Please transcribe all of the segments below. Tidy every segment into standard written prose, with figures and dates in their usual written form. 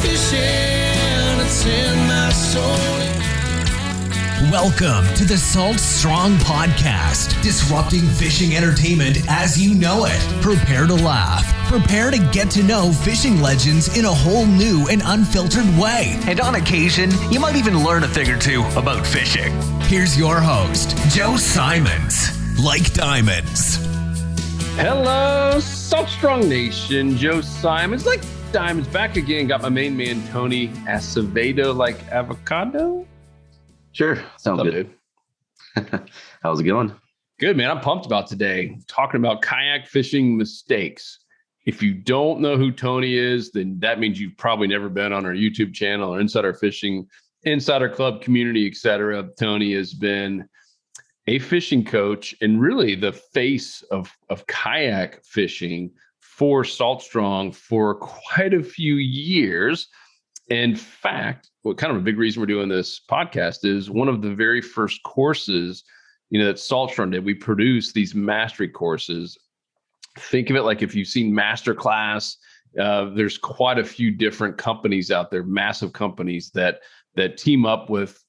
fishing, it's in my soul. Welcome to the Salt Strong Podcast, disrupting fishing entertainment as you know it. Prepare to laugh. Prepare to get to know fishing legends in a whole new and unfiltered way. And on occasion, you might even learn a thing or two about fishing. Here's your host, Joe Simons. Like diamonds. Hello, Salt Strong Nation. Joe Simons, like diamonds, back again. Got my main man, Tony Acevedo, like avocado. Sure. Sounds good. Dude. How's it going? Good, man. I'm pumped about today. Talking about kayak fishing mistakes. If you don't know who Tony is, then that means you've probably never been on our YouTube channel or Insider Fishing, Insider Club community, etc. Tony has been a fishing coach and really the face of kayak fishing for Salt Strong for quite a few years. In fact, what kind of a big reason we're doing this podcast is one of the very first courses, that Salt Strong did. We produce these mastery courses. Think of it like if you've seen Masterclass, there's quite a few different companies out there, massive companies that team up with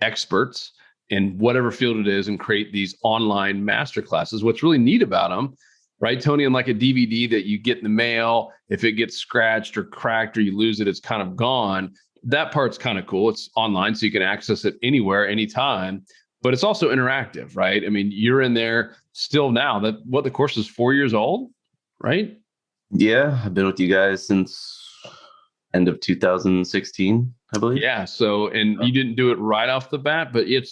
experts in whatever field it is and create these online masterclasses. What's really neat about them, right, Tony, unlike a DVD that you get in the mail, if it gets scratched or cracked or you lose it, it's kind of gone. That part's kind of cool. It's online, so you can access it anywhere, anytime, but it's also interactive, right? I mean, you're in there still now. The course is 4 years old, right? Yeah, I've been with you guys since end of 2016, I believe. Yeah. So, and you didn't do it right off the bat, but it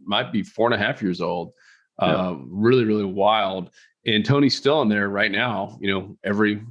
might be 4.5 years old. Really, really wild. And Tony's still in there right now, every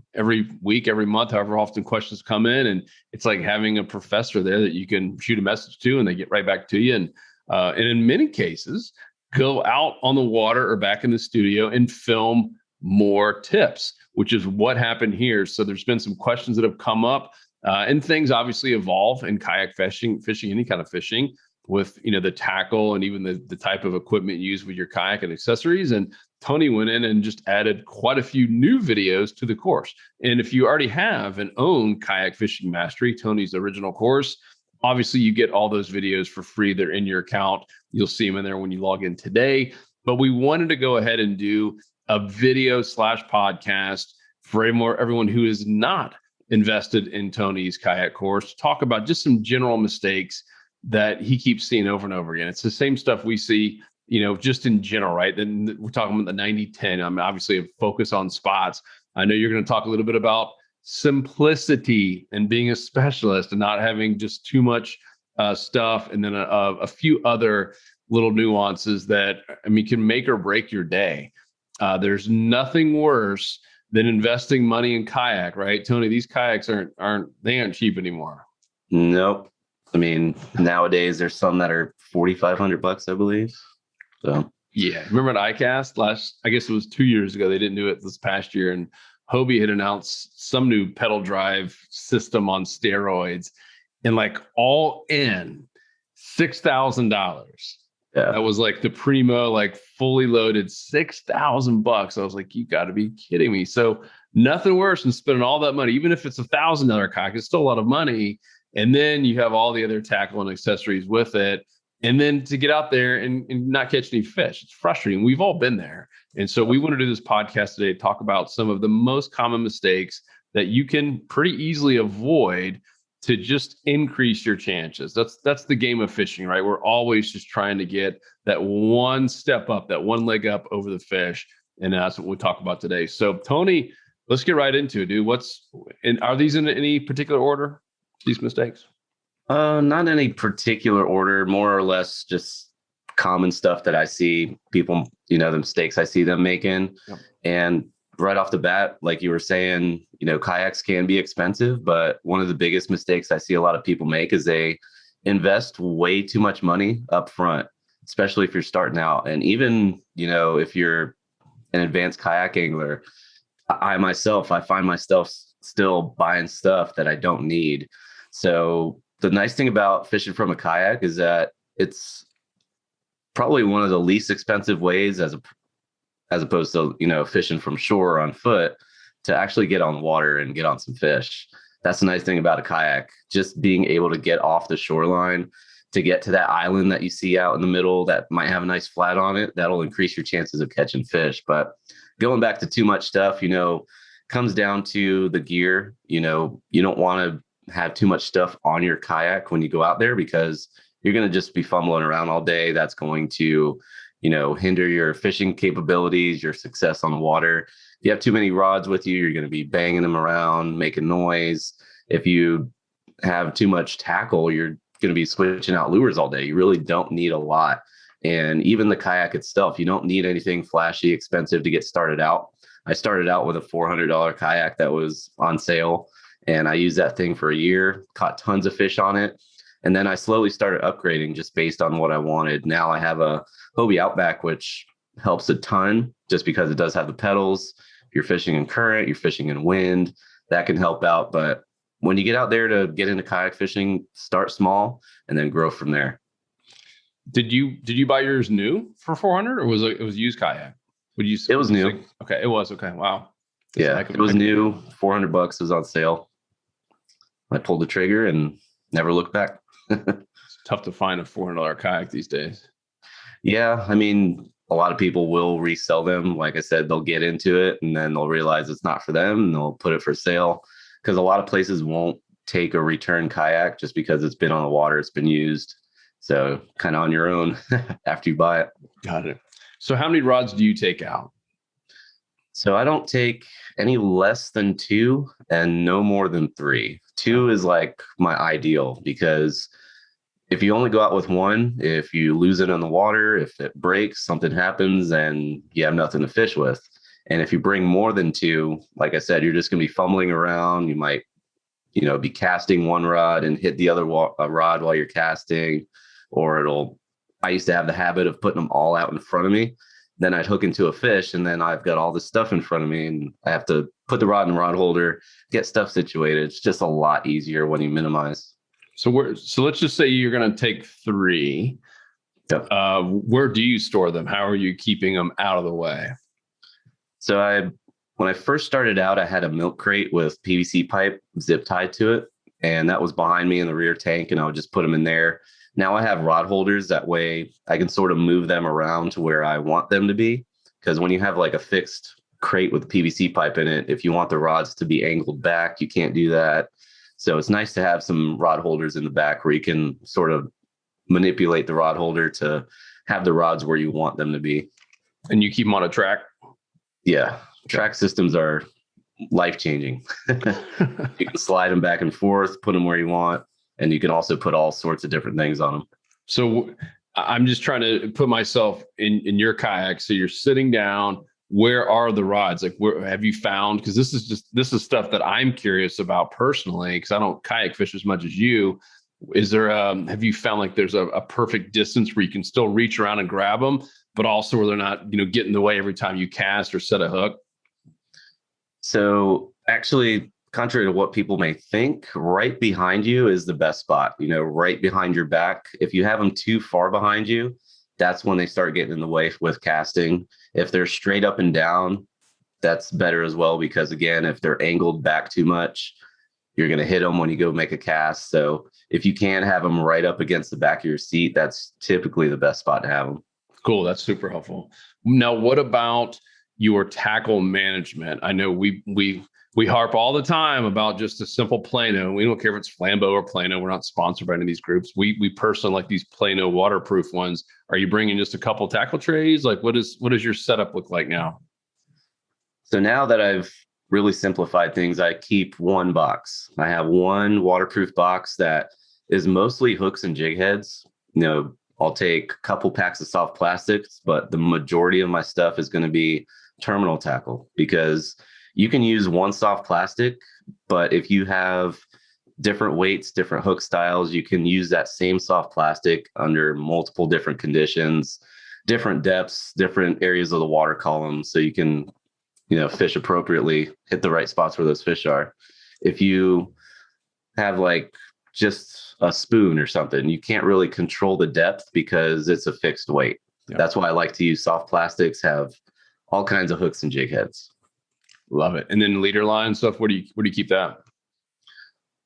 week, every month, however often questions come in. And it's like having a professor there that you can shoot a message to and they get right back to you. And in many cases, go out on the water or back in the studio and film more tips, which is what happened here. So there's been some questions that have come up and things obviously evolve in kayak fishing, any kind of fishing with, the tackle and even the type of equipment used with your kayak and accessories. And Tony went in and just added quite a few new videos to the course. And if you already have and own Kayak Fishing Mastery, Tony's original course, obviously you get all those videos for free. They're in your account. You'll see them in there when you log in today. But we wanted to go ahead and do a video/podcast for everyone who is not invested in Tony's kayak course, to talk about just some general mistakes that he keeps seeing over and over again. It's the same stuff we see, just in general, right? Then we're talking about the 90-10. I mean, obviously a focus on spots. I know you're going to talk a little bit about simplicity and being a specialist and not having just too much stuff. And then a few other little nuances that, can make or break your day. There's nothing worse than investing money in kayak, right? Tony, these kayaks aren't cheap anymore. Nope. Nowadays there's some that are $4,500, I believe. So yeah, remember at ICAST I guess it was 2 years ago. They didn't do it this past year, and Hobie had announced some new pedal drive system on steroids, and all in $6,000. Yeah, that was the primo, fully loaded $6,000. I was like, you got to be kidding me. So nothing worse than spending all that money, even if it's $1,000 kayak, it's still a lot of money. And then you have all the other tackle and accessories with it. And then to get out there and not catch any fish, it's frustrating. We've all been there. And so we want to do this podcast today to talk about some of the most common mistakes that you can pretty easily avoid to just increase your chances. That's the game of fishing, right? We're always just trying to get that one step up, that one leg up over the fish. And that's what we'll talk about today. So Tony, let's get right into it, dude. Are these in any particular order, these mistakes? Not any particular order, more or less just common stuff that I see people, the mistakes I see them making. Yep. And right off the bat, like you were saying, kayaks can be expensive, but one of the biggest mistakes I see a lot of people make is they invest way too much money up front, especially if you're starting out. And even, if you're an advanced kayak angler, I find myself still buying stuff that I don't need. So the nice thing about fishing from a kayak is that it's probably one of the least expensive ways as opposed to, fishing from shore or on foot to actually get on water and get on some fish. that's the nice thing about a kayak, just being able to get off the shoreline to get to that island that you see out in the middle that might have a nice flat on it. That'll increase your chances of catching fish. But going back to too much stuff, comes down to the gear. You don't want to have too much stuff on your kayak when you go out there, because you're going to just be fumbling around all day. That's going to, hinder your fishing capabilities, your success on the water. If you have too many rods with you, you're going to be banging them around, making noise. If you have too much tackle, you're going to be switching out lures all day. You really don't need a lot. And even the kayak itself, you don't need anything flashy, expensive to get started out. I started out with a $400 kayak that was on sale, and I used that thing for a year, caught tons of fish on it. And then I slowly started upgrading just based on what I wanted. Now I have a Hobie Outback, which helps a ton just because it does have the pedals. If you're fishing in current, you're fishing in wind, that can help out. But when you get out there to get into kayak fishing, start small and then grow from there. Did you buy yours new for 400, or was it was used kayak? It was new. Okay, it was okay. Wow. It was new. $400 was on sale. I pulled the trigger and never looked back. It's tough to find a $400 kayak these days. Yeah, I mean, a lot of people will resell them. Like I said, they'll get into it and then they'll realize it's not for them and they'll put it for sale, because a lot of places won't take a return kayak just because it's been on the water, it's been used. So kind of on your own after you buy it. Got it. So how many rods do you take out? So I don't take any less than 2 and no more than 3. 2 is like my ideal, because if you only go out with 1, if you lose it in the water, if it breaks, something happens, and you have nothing to fish with. And if you bring more than 2, like I said, you're just going to be fumbling around. You might, be casting one rod and hit the other rod while you're casting, or I used to have the habit of putting them all out in front of me. Then I'd hook into a fish, and then I've got all this stuff in front of me, and I have to put the rod in the rod holder, get stuff situated. It's just a lot easier when you minimize. So let's just say you're going to take 3. Yep. Where do you store them? How are you keeping them out of the way? So when I first started out, I had a milk crate with PVC pipe zip tied to it, and that was behind me in the rear tank, and I would just put them in there. Now I have rod holders. That way I can sort of move them around to where I want them to be. Because when you have like a fixed crate with PVC pipe in it, if you want the rods to be angled back, you can't do that. So it's nice to have some rod holders in the back where you can sort of manipulate the rod holder to have the rods where you want them to be. And you keep them on a track? Yeah. Track systems are life-changing. You can slide them back and forth, put them where you want. And you can also put all sorts of different things on them. So I'm just trying to put myself in your kayak. So you're sitting down. Where are the rods? Like, where have you found? Because this is stuff that I'm curious about personally, because I don't kayak fish as much as you. Is there have you found like there's a perfect distance where you can still reach around and grab them, but also where they're not, get in the way every time you cast or set a hook? So actually, contrary to what people may think, right behind you is the best spot, right behind your back. If you have them too far behind you, that's when they start getting in the way with casting. If they're straight up and down, that's better as well, because again, if they're angled back too much, you're going to hit them when you go make a cast. So if you can have them right up against the back of your seat, that's typically the best spot to have them. Cool. That's super helpful. Now, what about your tackle management? I know we harp all the time about just a simple Plano. We don't care if it's Flambeau or Plano. We're not sponsored by any of these groups. We personally like these Plano waterproof ones. Are you bringing just a couple tackle trays? Like, what does your setup look like now? So now that I've really simplified things, I keep one box. I have one waterproof box that is mostly hooks and jig heads. I'll take a couple packs of soft plastics, but the majority of my stuff is going to be terminal tackle, because you can use one soft plastic, but if you have different weights, different hook styles, you can use that same soft plastic under multiple different conditions, different depths, different areas of the water column. So you can, fish appropriately, hit the right spots where those fish are. If you have like just a spoon or something, you can't really control the depth because it's a fixed weight. Yeah. That's why I like to use soft plastics, have all kinds of hooks and jig heads. Love it. And then leader line stuff, where do you keep that?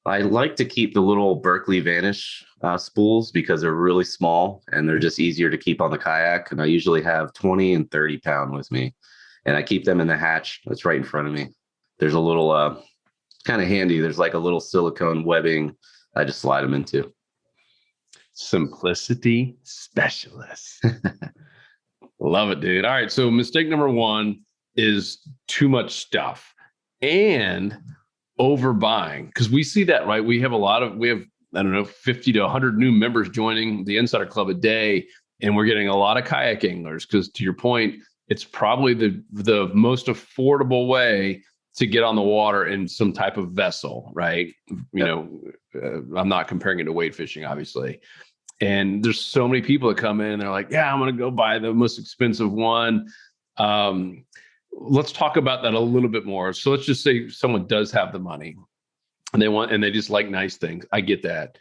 I like to keep the little Berkeley Vanish spools because they're really small and they're just easier to keep on the kayak. And I usually have 20 and 30 pound with me, and I keep them in the hatch that's right in front of me. There's a little kind of handy. There's like a little silicone webbing I just slide them into. Simplicity specialist. Love it, dude. All right. So mistake number one is too much stuff and overbuying. Because we see that, right? We have, I don't know, 50 to 100 new members joining the Insider Club a day. And we're getting a lot of kayak anglers because, to your point, it's probably the most affordable way to get on the water in some type of vessel, right? I'm not comparing it to wade fishing, obviously. And there's so many people that come in and they're like, yeah, I'm going to go buy the most expensive one. Let's talk about that a little bit more. So let's just say someone does have the money and they just like nice things. I get that.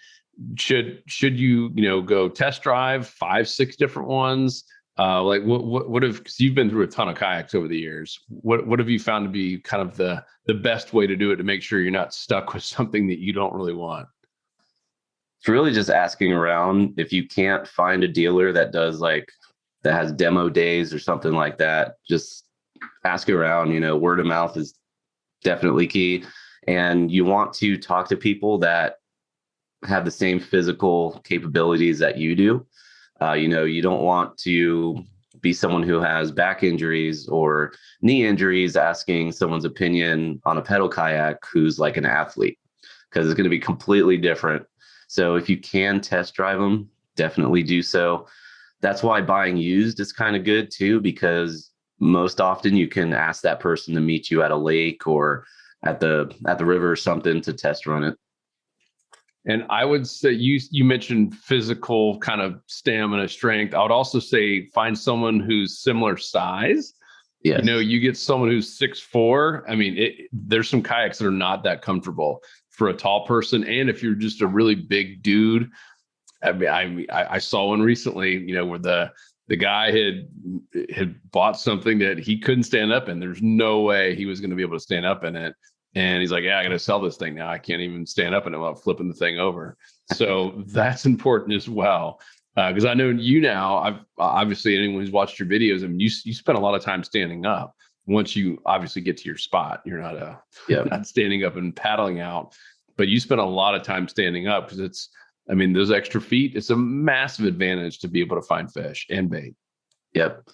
Should you, go test drive 5, 6 different ones? Like what have, because you've been through a ton of kayaks over the years, what have you found to be kind of the best way to do it to make sure you're not stuck with something that you don't really want? It's really just asking around. If you can't find a dealer that has demo days or something like that, just ask around. Word of mouth is definitely key. And you want to talk to people that have the same physical capabilities that you do. You don't want to be someone who has back injuries or knee injuries asking someone's opinion on a pedal kayak who's like an athlete, because it's going to be completely different. So if you can test drive them, definitely do so. That's why buying used is kind of good too, because most often you can ask that person to meet you at a lake or at the river or something to test run it. And I would say you mentioned physical kind of stamina, strength. I would also say find someone who's similar size. Yes. You get someone who's 6'4". I mean, there's some kayaks that are not that comfortable for a tall person. And if you're just a really big dude, I saw one recently, where the guy had bought something that he couldn't stand up in. There's no way he was going to be able to stand up in it. And he's like, yeah, I got to sell this thing now. I can't even stand up in it without flipping the thing over. So that's important as well. Because I know now, I've obviously, anyone who's watched your videos, I mean, you spend a lot of time standing up. Once you obviously get to your spot, you're not standing up and paddling out, but you spend a lot of time standing up because those extra feet, it's a massive advantage to be able to find fish and bait. Yep.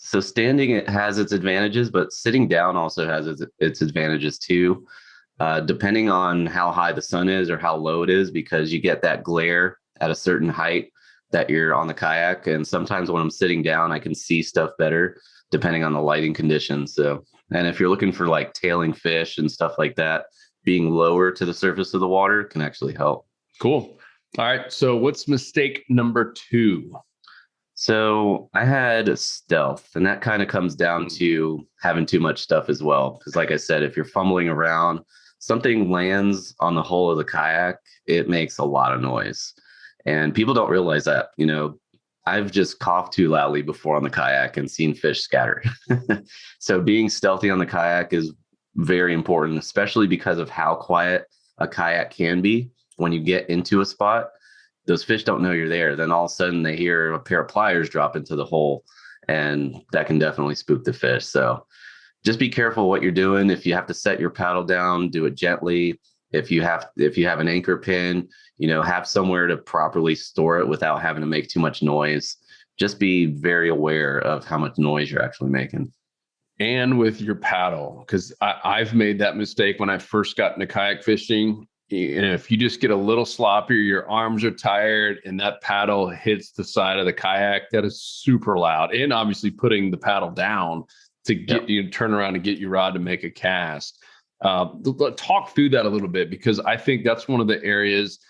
So standing, it has its advantages, but sitting down also has its advantages too, depending on how high the sun is or how low it is, because you get that glare at a certain height that you're on the kayak. And sometimes when I'm sitting down, I can see stuff better depending on the lighting conditions. So, and if you're looking for like tailing fish and stuff like that, being lower to the surface of the water can actually help. Cool. All right. So what's mistake number 2? So I had stealth, and that kind of comes down to having too much stuff as well. Because like I said, if you're fumbling around, something lands on the hull of the kayak, it makes a lot of noise. And people don't realize that. I've just coughed too loudly before on the kayak and seen fish scatter. So being stealthy on the kayak is very important, especially because of how quiet a kayak can be. When you get into a spot, those fish don't know you're there. Then all of a sudden they hear a pair of pliers drop into the hole, and that can definitely spook the fish. So just be careful what you're doing. If you have to set your paddle down, do it gently. If you have an anchor pin, have somewhere to properly store it without having to make too much noise. Just be very aware of how much noise you're actually making. And with your paddle, because I've made that mistake when I first got into kayak fishing. If you just get a little sloppier, your arms are tired, and that paddle hits the side of the kayak, that is super loud. And obviously putting the paddle down to get you to turn around and get your rod to make a cast. Talk through that a little bit, because I think that's one of the areas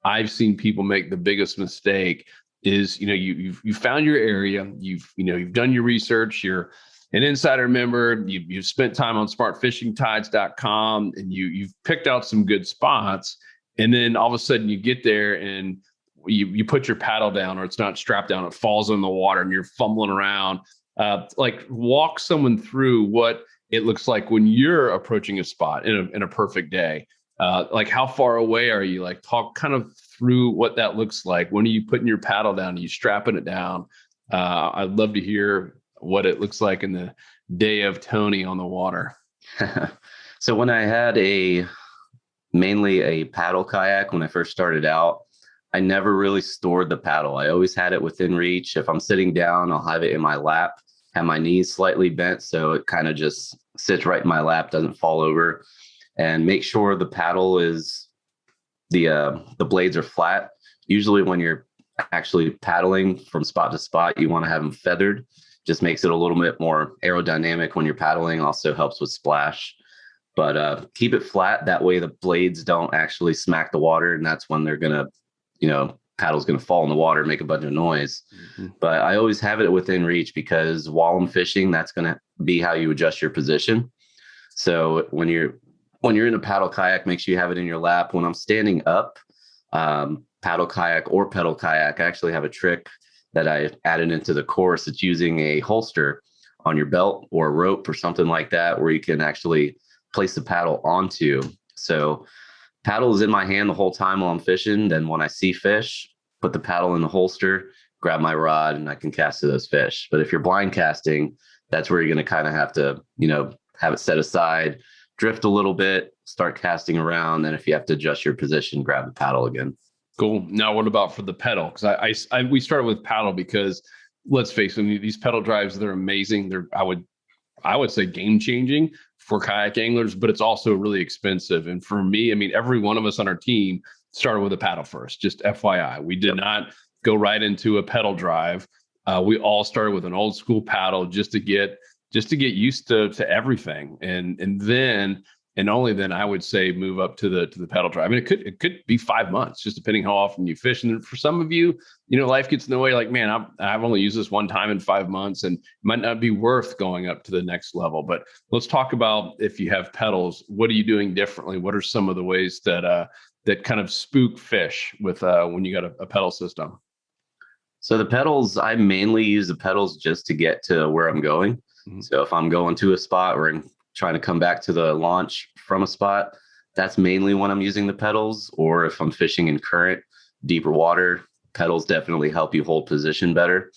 I've seen people make the biggest mistake is, you've found your area, you've done your research, you're an insider member, you've spent time on smartfishingtides.com, and you've picked out some good spots. And then all of a sudden you get there and you put your paddle down, or it's not strapped down, it falls in the water and you're fumbling around. Walk someone through what it looks like when you're approaching a spot in a perfect day. Like how far away are you? Like talk kind of through what that looks like. When are you putting your paddle down? Are you strapping it down? I'd love to hear what it looks like in the day of Tony on the water. So when I had mainly a paddle kayak when I first started out, I never really stored the paddle. I always had it within reach. If I'm sitting down, I'll have it in my lap, have my knees slightly bent so it kind of just sits right in my lap, doesn't fall over, and make sure the paddle is the blades are flat. Usually when you're actually paddling from spot to spot, you want to have them feathered. Just makes it a little bit more aerodynamic when you're paddling. Also helps with splash. But keep it flat. That way the blades don't actually smack the water, and that's when they're gonna, paddle's gonna fall in the water and make a bunch of noise. Mm-hmm. But I always have it within reach because while I'm fishing, that's gonna be how you adjust your position. So when you're in a paddle kayak, make sure you have it in your lap. When I'm standing up, paddle kayak or pedal kayak, I actually have a trick that I added into the course. It's using a holster on your belt or a rope or something like that, where you can actually place the paddle onto. So paddle is in my hand the whole time while I'm fishing. Then when I see fish, put the paddle in the holster, grab my rod, and I can cast to those fish. But if you're blind casting, that's where you're going to kind of have to, have it set aside, drift a little bit, start casting around. Then if you have to adjust your position, grab the paddle again. Cool. Now, what about for the pedal? Because we started with paddle because let's face it, these pedal drives, they're amazing. I would say game changing for kayak anglers, but it's also really expensive. And for me, every one of us on our team started with a paddle first, just FYI. We did not go right into a pedal drive. We all started with an old school paddle just to get used to everything. And only then I would say move up to the pedal drive. It could be 5 months, just depending how often you fish. And for some of you, life gets in the way. Like, man, I've only used this one time in 5 months, and it might not be worth going up to the next level. But let's talk about if you have pedals, what are you doing differently? What are some of the ways that kind of spook fish with when you got a pedal system? So the pedals, I mainly use the pedals just to get to where I'm going. Mm-hmm. So if I'm going to a spot or trying to come back to the launch from a spot, that's mainly when I'm using the pedals. Or if I'm fishing in current, deeper water, pedals definitely help you hold position better.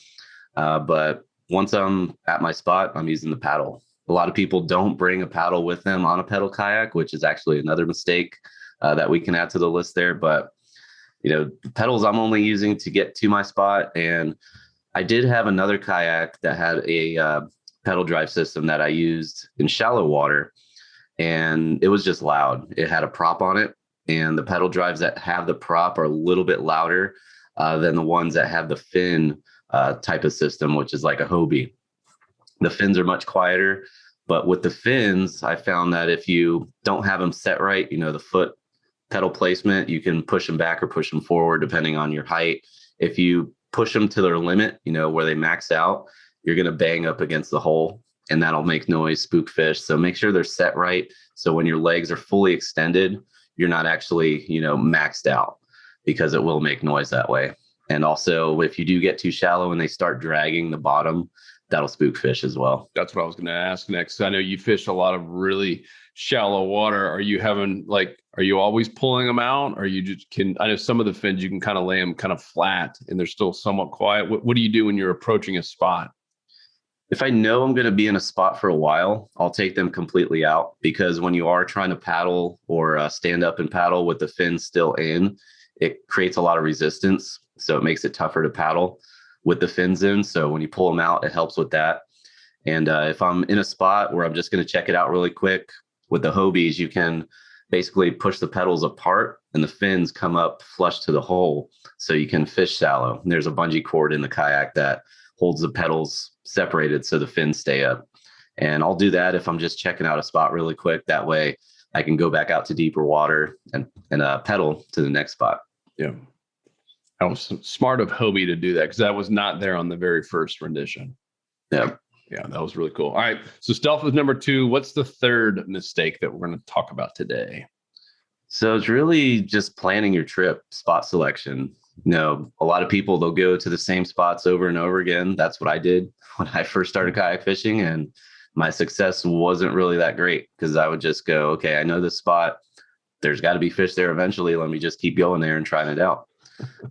But once I'm at my spot, I'm using the paddle. A lot of people don't bring a paddle with them on a pedal kayak, which is actually another mistake that we can add to the list there. But, the pedals I'm only using to get to my spot. And I did have another kayak that had a pedal drive system that I used in shallow water, and it was just loud. It had a prop on it, and the pedal drives that have the prop are a little bit louder than the ones that have the fin type of system, which is like a Hobie. The fins are much quieter, but with the fins, I found that if you don't have them set right, the foot pedal placement, you can push them back or push them forward depending on your height. If you push them to their limit, where they max out, you're going to bang up against the hole, and that'll make noise, spook fish. So make sure they're set right. So when your legs are fully extended, you're not actually, maxed out, because it will make noise that way. And also, if you do get too shallow and they start dragging the bottom, that'll spook fish as well. That's what I was going to ask next. I know you fish a lot of really shallow water. Are you always pulling them out? Or I know some of the fins, you can kind of lay them kind of flat and they're still somewhat quiet. What do you do when you're approaching a spot? If I know I'm going to be in a spot for a while, I'll take them completely out, because when you are trying to paddle or stand up and paddle with the fins still in, it creates a lot of resistance. So it makes it tougher to paddle with the fins in. So when you pull them out, it helps with that. And if I'm in a spot where I'm just going to check it out really quick, with the Hobies, you can basically push the pedals apart and the fins come up flush to the hole, so you can fish shallow. And there's a bungee cord in the kayak that holds the pedals separated so the fins stay up. And I'll do that if I'm just checking out a spot really quick. That way I can go back out to deeper water and pedal to the next spot. Yeah. I was smart of Hobie to do that, because that was not there on the very first rendition. Yeah. Yeah, that was really cool. All right. So stealth was number 2. What's the third mistake that we're going to talk about today? So it's really just planning your trip, spot selection. A lot of people, they'll go to the same spots over and over again. That's what I did when I first started kayak fishing, and my success wasn't really that great, because I would just go, okay, I know this spot. there's got to be fish there eventually. Let me just keep going there and trying it out.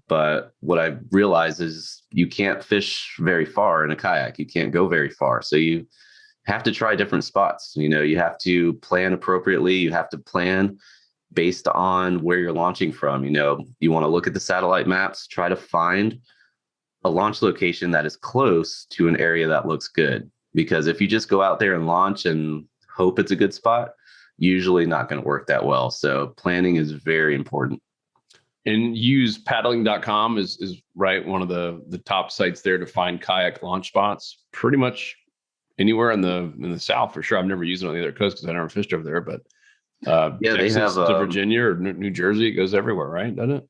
But what I realized is you can't fish very far in a kayak. You can't go very far. So you have to try different spots. You have to plan appropriately. You have to plan based on where you're launching from. You want to look at the satellite maps, try to find a launch location that is close to an area that looks good. Because if you just go out there and launch and hope it's a good spot, usually not going to work that well. So planning is very important. And use paddling.com is right, one of the top sites there to find kayak launch spots. Pretty much anywhere in the South for sure. I've never used it on the other coast because I never fished over there. But Texas they have to Virginia or New Jersey, it goes everywhere, right? Doesn't it?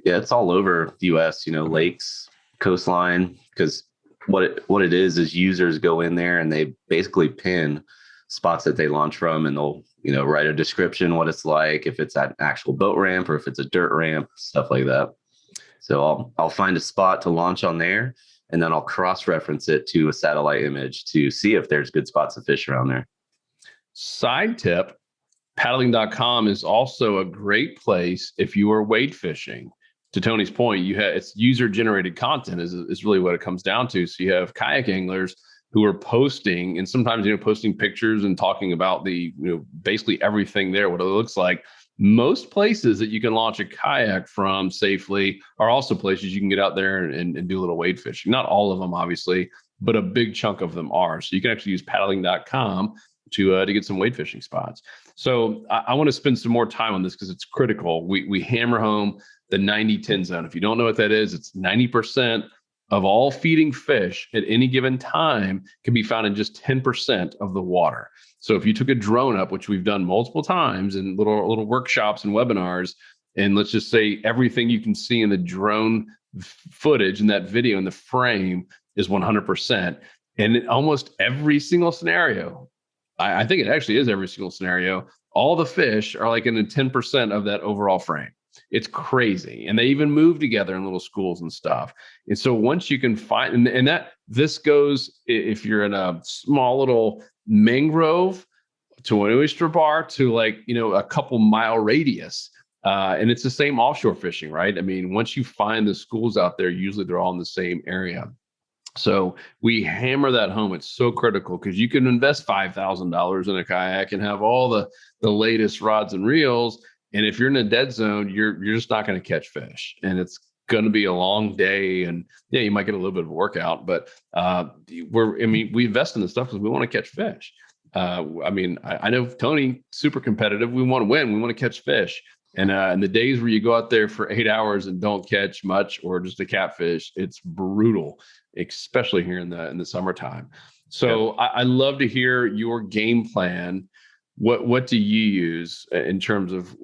Yeah, it's all over the U.S. Lakes, coastline. Because what it is users go in there and they basically pin spots that they launch from, and they'll write a description, what it's like, if it's an actual boat ramp or if it's a dirt ramp, stuff like that. So I'll find a spot to launch on there, and then I'll cross-reference it to a satellite image to see if there's good spots to fish around there. Side tip, paddling.com is also a great place if you are wade fishing. To Tony's point, it's user-generated content is really what it comes down to. So you have kayak anglers who are posting, and sometimes posting pictures and talking about the basically everything there, what it looks like. Most places that you can launch a kayak from safely are also places you can get out there and do a little wade fishing. Not all of them, obviously, but a big chunk of them are. So you can actually use paddling.com to get some wade fishing spots. So I want to spend some more time on this because it's critical. We hammer home the 90-10 zone. If you don't know what that is, it's 90% of all feeding fish at any given time can be found in just 10% of the water. So if you took a drone up, which we've done multiple times in little workshops and webinars, and let's just say everything you can see in the drone footage in that video in the frame is 100%. And in almost every single scenario, I think it actually is every single scenario, all the fish are like in the 10% of that overall frame. It's crazy. And they even move together in little schools and stuff. And so once you can find, and that this goes, if you're in a small little mangrove to an oyster bar to a couple mile radius. And it's the same offshore fishing, right? I mean, once you find the schools out there, usually they're all in the same area. So we hammer that home. It's so critical because you can invest $5,000 in a kayak and have all the latest rods and reels. And if you're in a dead zone, you're just not going to catch fish, and it's going to be a long day. And yeah, you might get a little bit of a workout, but we invest in this stuff because we want to catch fish. I know Tony, super competitive. We want to win. We want to catch fish. And in the days where you go out there for 8 hours and don't catch much or just a catfish, it's brutal, especially here in the summertime. So yeah. I love to hear your game plan. What do you use in terms of,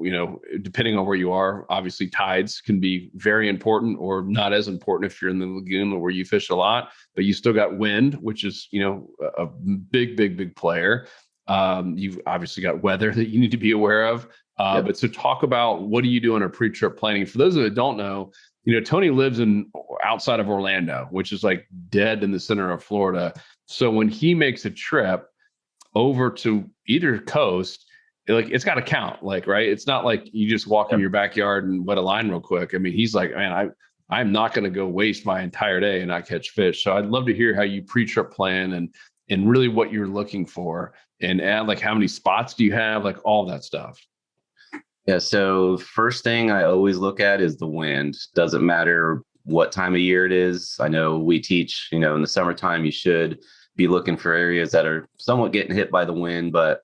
depending on where you are? Obviously, tides can be very important or not as important if you're in the lagoon or where you fish a lot, but you still got wind, which is, a big player. You've obviously got weather that you need to be aware of. But so talk about what do you do in a pre-trip planning? For those that don't know, Tony lives outside of Orlando, which is like dead in the center of Florida. So when he makes a trip over to either coast, it's got to count, right? It's not like you just walk in your backyard and wet a line real quick. I mean, he's like, man, I'm not going to go waste my entire day and not catch fish. So I'd love to hear how you pre-trip plan and really what you're looking for, and add how many spots do you have, all that stuff. Yeah. So first thing I always look at is the wind. Doesn't matter what time of year it is. I know we teach, in the summertime, you should be looking for areas that are somewhat getting hit by the wind, but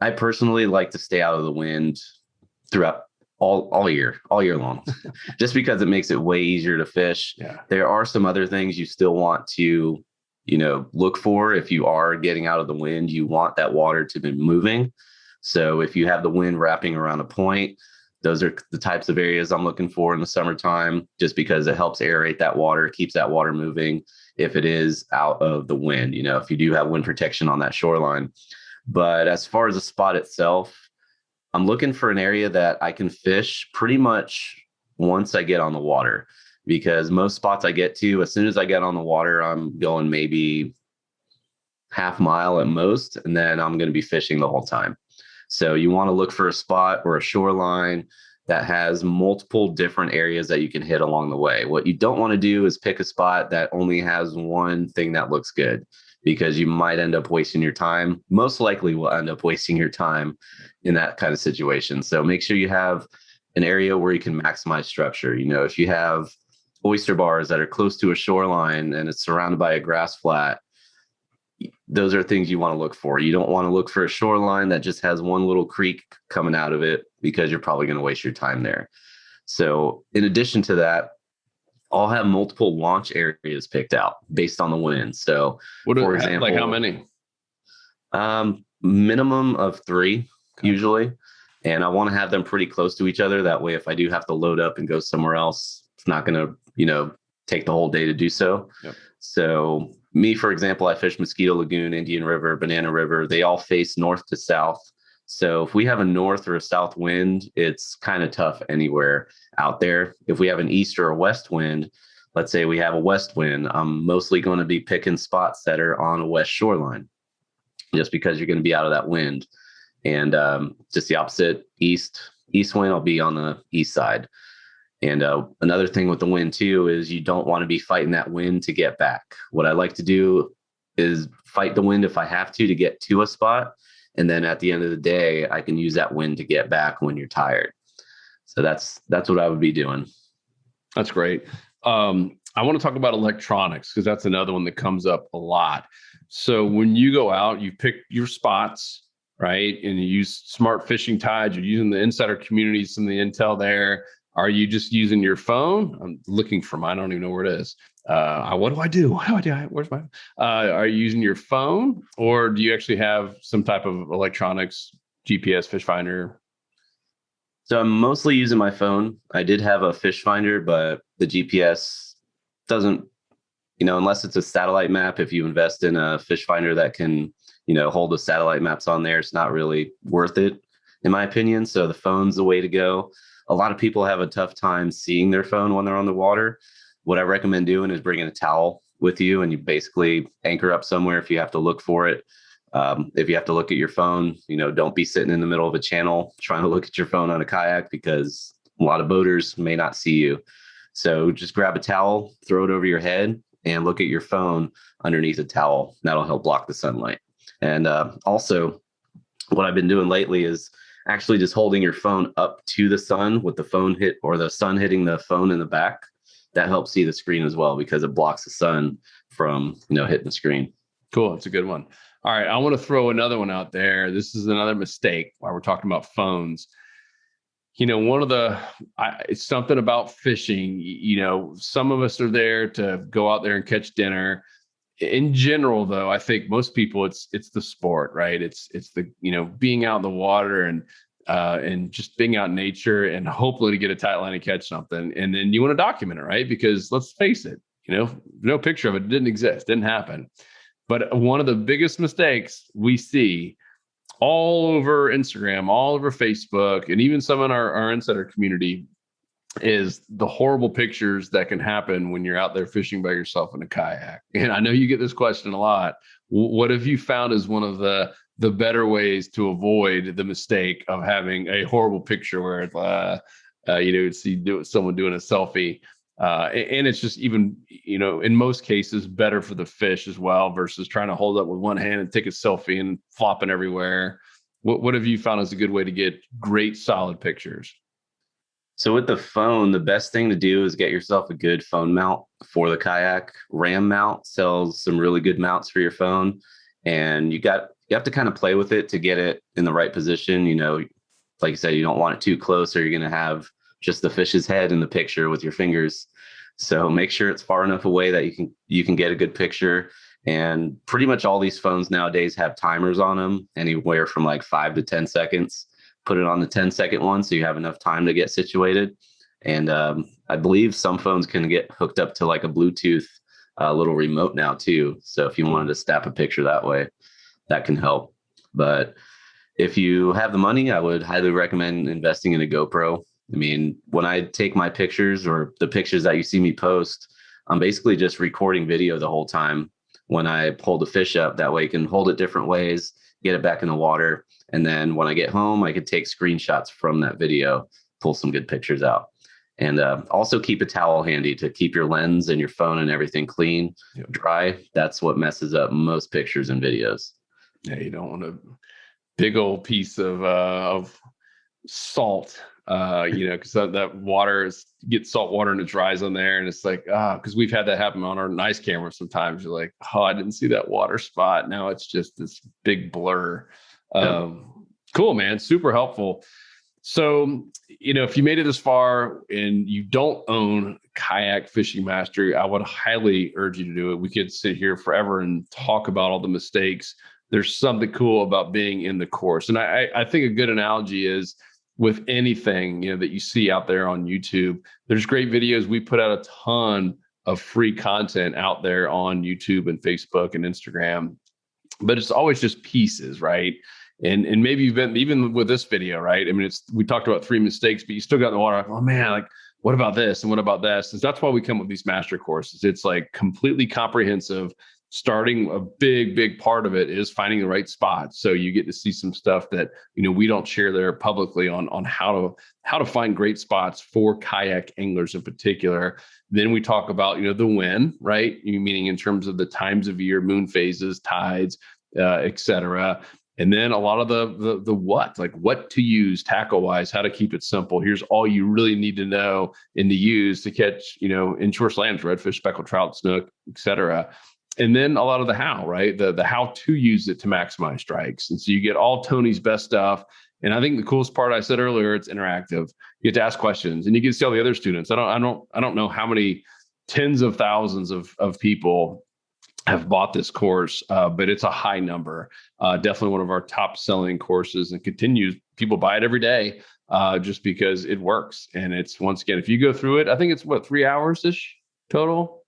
I personally like to stay out of the wind throughout all year long, just because it makes it way easier to fish. Yeah. There are some other things you still want to, look for. If you are getting out of the wind, you want that water to be moving. So if you have the wind wrapping around a point, those are the types of areas I'm looking for in the summertime, just because it helps aerate that water, keeps that water moving if it is out of the wind, if you do have wind protection on that shoreline. But as far as the spot itself, I'm looking for an area that I can fish pretty much once I get on the water, because most spots I get to, as soon as I get on the water, I'm going maybe half mile at most, and then I'm going to be fishing the whole time. So you want to look for a spot or a shoreline that has multiple different areas that you can hit along the way. What you don't want to do is pick a spot that only has one thing that looks good, because you might end up wasting your time. Most likely will end up wasting your time in that kind of situation. So make sure you have an area where you can maximize structure. If you have oyster bars that are close to a shoreline and it's surrounded by a grass flat, those are things you want to look for. You don't want to look for a shoreline that just has one little creek coming out of it, because you're probably going to waste your time there. So in addition to that, I'll have multiple launch areas picked out based on the wind. So for example, like how many? Minimum of 3 usually. And I want to have them pretty close to each other. That way, if I do have to load up and go somewhere else, it's not going to, take the whole day to do so. Yep. So me, for example, I fish Mosquito Lagoon, Indian River, Banana River. They all face north to south. So if we have a north or a south wind, it's kind of tough anywhere out there. If we have an east or a west wind, let's say we have a west wind, I'm mostly going to be picking spots that are on a west shoreline, just because you're going to be out of that wind. And just the opposite, east wind, I'll be on the east side. And another thing with the wind too is you don't want to be fighting that wind to get back. What I like to do is fight the wind if I have to get to a spot. And then at the end of the day, I can use that wind to get back when you're tired. So that's what I would be doing. That's great. I want to talk about electronics, because that's another one that comes up a lot. So when you go out, you pick your spots, right? And you use smart fishing tides. You're using the insider community, some of the intel there. Are you just using your phone? I'm looking for mine. I don't even know where it is. What do I do? Where's mine? Are you using your phone, or do you actually have some type of electronics, GPS, fish finder? So I'm mostly using my phone. I did have a fish finder, but the GPS doesn't, unless it's a satellite map, if you invest in a fish finder that can, hold the satellite maps on there, it's not really worth it, in my opinion. So the phone's the way to go. A lot of people have a tough time seeing their phone when they're on the water. What I recommend doing is bringing a towel with you, and you basically anchor up somewhere if you have to look for it. If you have to look at your phone, don't be sitting in the middle of a channel trying to look at your phone on a kayak, because a lot of boaters may not see you. So just grab a towel, throw it over your head, and look at your phone underneath a towel. That'll help block the sunlight. And also, what I've been doing lately is actually just holding your phone up to the sun with the phone the sun hitting the phone in the back. That helps see the screen as well, because it blocks the sun from, hitting the screen. Cool. That's a good one. All right. I want to throw another one out there. This is another mistake while we're talking about phones. It's something about fishing. Some of us are there to go out there and catch dinner. In general, though, I think most people, it's the sport, right? It's the, being out in the water and just being out in nature, and hopefully to get a tight line and catch something. And then you want to document it, right? Because let's face it, no picture of it didn't exist, didn't happen. But one of the biggest mistakes we see all over Instagram, all over Facebook, and even some in our insider community is the horrible pictures that can happen when you're out there fishing by yourself in a kayak. And I know you get this question a lot. What have you found is one of the better ways to avoid the mistake of having a horrible picture where it's, see someone doing a selfie, and it's just even, in most cases better for the fish as well, versus trying to hold up with one hand and take a selfie and flopping everywhere. What have you found is a good way to get great solid pictures? So with the phone, the best thing to do is get yourself a good phone mount for the kayak. Ram Mount sells some really good mounts for your phone, and you have to kind of play with it to get it in the right position. Like you said, you don't want it too close, or you're going to have just the fish's head in the picture with your fingers. So make sure it's far enough away that you can get a good picture. And pretty much all these phones nowadays have timers on them, anywhere from like 5 to 10 seconds. Put it on the 10-second one so you have enough time to get situated. And I believe some phones can get hooked up to like a Bluetooth little remote now too. So if you wanted to snap a picture that way, that can help. But if you have the money, I would highly recommend investing in a GoPro. I mean, when I take my pictures, or the pictures that you see me post, I'm basically just recording video the whole time when I pull the fish up. That way you can hold it different ways, get it back in the water, And then when I get home, I could take screenshots from that video, pull some good pictures out. And also keep a towel handy to keep your lens and your phone and everything clean, dry. That's what messes up most pictures and videos. Yeah, you don't want a big old piece of salt, because that water gets salt water and it dries on there, and it's like, because we've had that happen on our nice camera sometimes. You're like, oh, I didn't see that water spot. Now it's just this big blur. Cool, man. Super helpful. So, if you made it this far and you don't own Kayak Fishing Mastery, I would highly urge you to do it. We could sit here forever and talk about all the mistakes. There's something cool about being in the course. And I think a good analogy is with anything, that you see out there on YouTube. There's great videos. We put out a ton of free content out there on YouTube and Facebook and Instagram, but it's always just pieces, right? And maybe you've been, even with this video, right? I mean, we talked about 3 mistakes, but you still got in the water like, oh man, like, what about this? And what about this? And that's why we come with these master courses. It's like completely comprehensive. Starting a big part of it is finding the right spot. So you get to see some stuff that, we don't share there publicly on how to find great spots for kayak anglers in particular. Then we talk about, the when, right? Meaning in terms of the times of year, moon phases, tides, et cetera. And then a lot of the what, like what to use tackle wise, how to keep it simple. Here's all you really need to know and to use to catch, inshore slams, redfish, speckled trout, snook, et cetera. And then a lot of the how, right? The how to use it to maximize strikes. And so you get all Tony's best stuff. And I think the coolest part, I said earlier, it's interactive. You get to ask questions and you get to see all the other students. I don't know how many tens of thousands of people have bought this course, but it's a high number. Definitely one of our top selling courses, and continues. People buy it every day just because it works. And it's, once again, if you go through it, I think it's 3 hours ish total.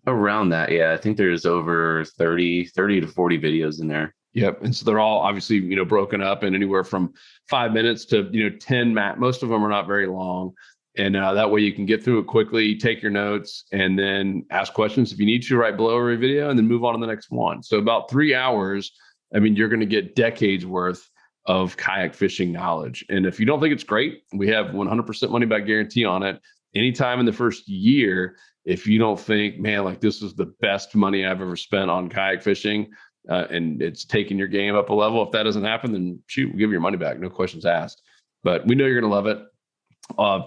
Around that, yeah. I think there's over 30 to 40 videos in there. Yep. And so they're all obviously, broken up in anywhere from 5 minutes to, 10 Most of them are not very long. And that way you can get through it quickly, take your notes, and then ask questions if you need to right below every video, and then move on to the next one. So about 3 hours, you're going to get decades worth of kayak fishing knowledge. And if you don't think it's great, we have 100% money back guarantee on it. Anytime in the first year, if you don't think, man, like this is the best money I've ever spent on kayak fishing, and it's taking your game up a level, if that doesn't happen, then shoot, we'll give you your money back. No questions asked. But we know you're going to love it.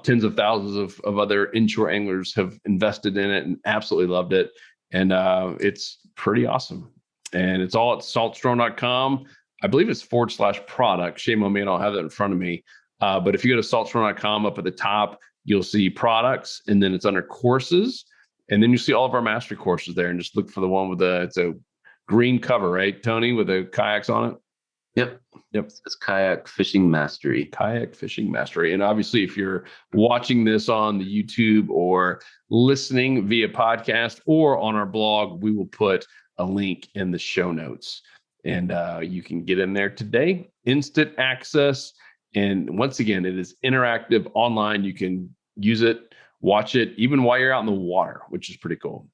Tens of thousands of other inshore anglers have invested in it and absolutely loved it. And it's pretty awesome. And it's all at saltstrong.com. I believe it's /product. Shame on me, I don't have that in front of me. But if you go to saltstrong.com, up at the top, you'll see products, and then it's under courses. And then you see all of our mastery courses there, and just look for the one with it's a green cover, right, Tony, with the kayaks on it? Yep. It's Kayak Fishing Mastery. Kayak Fishing Mastery. And obviously, if you're watching this on the YouTube or listening via podcast or on our blog, we will put a link in the show notes. And you can get in there today. Instant access. And once again, it is interactive online. You can use it, watch it, even while you're out in the water, which is pretty cool.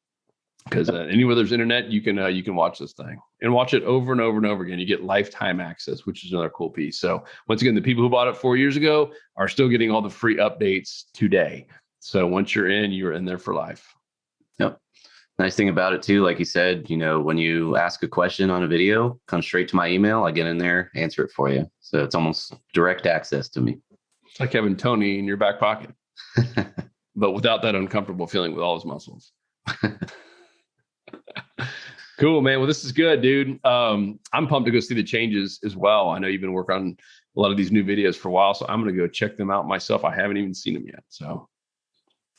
Because anywhere there's internet, you can watch this thing and watch it over and over and over again. You get lifetime access, which is another cool piece. So once again, the people who bought it 4 years ago are still getting all the free updates today. So once you're in there for life. Yep. Nice thing about it too, like you said, when you ask a question on a video, come straight to my email. I get in there, answer it for you. So it's almost direct access to me. It's like having Tony in your back pocket, but without that uncomfortable feeling with all his muscles. Cool, man. Well, this is good, dude. I'm pumped to go see the changes as well. I know you've been working on a lot of these new videos for a while, so I'm going to go check them out myself. I haven't even seen them yet. So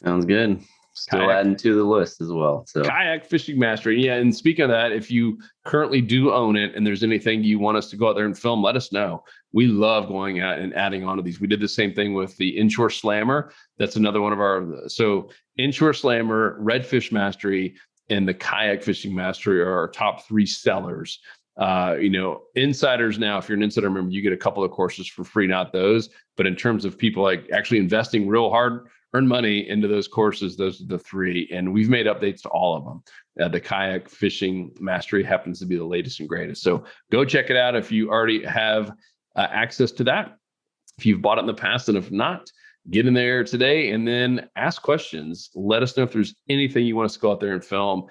sounds good. Still adding to the list as well. So Kayak Fishing Mastery. Yeah. And speaking of that, if you currently do own it and there's anything you want us to go out there and film, let us know. We love going out and adding on to these. We did the same thing with the Inshore Slammer. That's another one of our, so Inshore Slammer, Redfish Mastery, and the Kayak Fishing Mastery are our top 3 sellers. Insiders now, if you're an insider member, you get a couple of courses for free, not those. But in terms of people like actually investing real hard earned money into those courses, those are the 3. And we've made updates to all of them. The Kayak Fishing Mastery happens to be the latest and greatest. So go check it out if you already have access to that. If you've bought it in the past, and if not, get in there today and then ask questions. Let us know if there's anything you want us to go out there and film.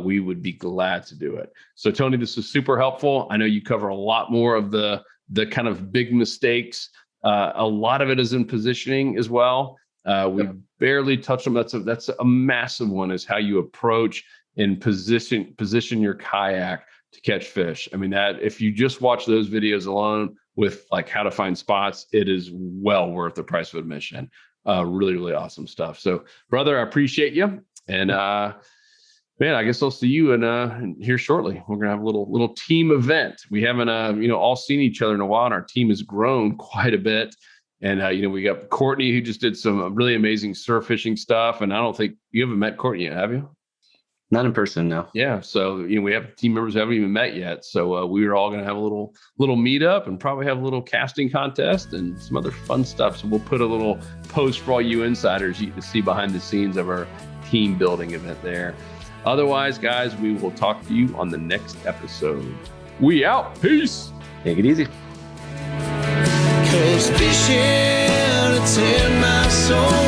We would be glad to do it. So Tony, this is super helpful. I know you cover a lot more of the kind of big mistakes. A lot of it is in positioning as well. We barely touched them. That's a massive one, is how you approach and position your kayak to catch fish. I mean, that if you just watch those videos alone with like how to find spots, it is well worth the price of admission. Really, really awesome stuff. So brother, I appreciate you. And man, I guess I'll see you in here shortly. We're going to have a little team event. We haven't, all seen each other in a while, and our team has grown quite a bit. And, we got Courtney, who just did some really amazing surf fishing stuff. And I don't think you haven't met Courtney yet, have you? Not in person, no. Yeah. So, we have team members who haven't even met yet. So we are all going to have a little meetup and probably have a little casting contest and some other fun stuff. So we'll put a little post for all you insiders. You can see behind the scenes of our team building event there. Otherwise, guys, we will talk to you on the next episode. We out. Peace. Take it easy. 'Cause fishing, it's in my soul.